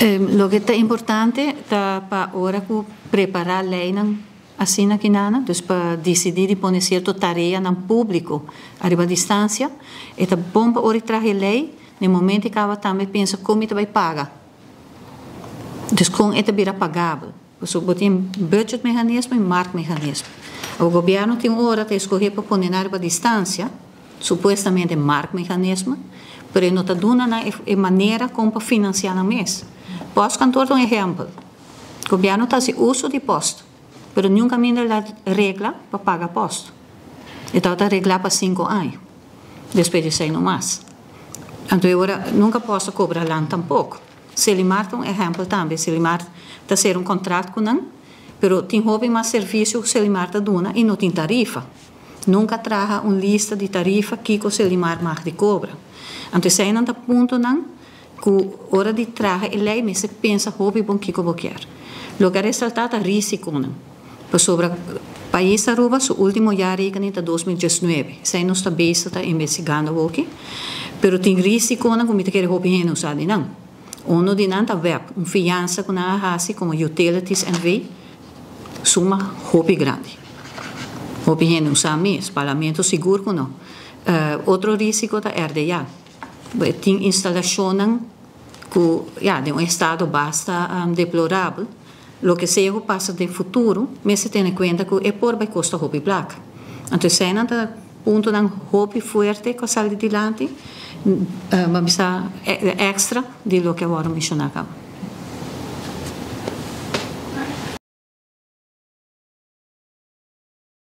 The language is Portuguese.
Lo que é importante é para agora preparar a lei assim aqui nana, dus para decidir de pôr certa tarefa no público arriba a distância, é bom para ora trazer lei no momento que ela também pensa como ele vai pagar. Dus com é vira pagável. Você tem budget mecanismo e market mecanismo. O governo tem hora de escolher para pôr arriba a distância, supostamente market mecanismo, mas não está dando a maneira como para financiar na mês. Posso cantar um exemplo. O governo está se uso de posto, mas nunca ainda dá regra para pagar posto. Então está reglar para 5 anos, depois de 6 no mais. Então agora nunca posso cobrar lá tampouco. Selimar é um exemplo também. Selimar está ser um contrato com não, mas tem hobby mais serviço que Selimar está dando e não tem tarifa. Nunca traga uma lista de tarifa que o Selimar mais de cobra. Então se não está ponto não, que hora de traga ele lei, mas pensa hobby bom que eu quero. Lugar ressaltado risco não. Sobre o país Aruba, o último ano é 2019. Se não está bem, está investigando o que, mas tem risco não, como te quer hobby não sabe não. Uno de nanta web, fiança com a hasi como utilities en we, suma hobby grande. Hobby não sabe mesmo, parlamento seguro que não. Outro risco da RDA. Tem instalação que de um estado bastante deplorável. Lo que se passa no futuro, mas se tem em conta que é por vai custar hobby black. Então, se não está ponto de hobby forte que sai de dilante, mas extra de lo que agora mencionava.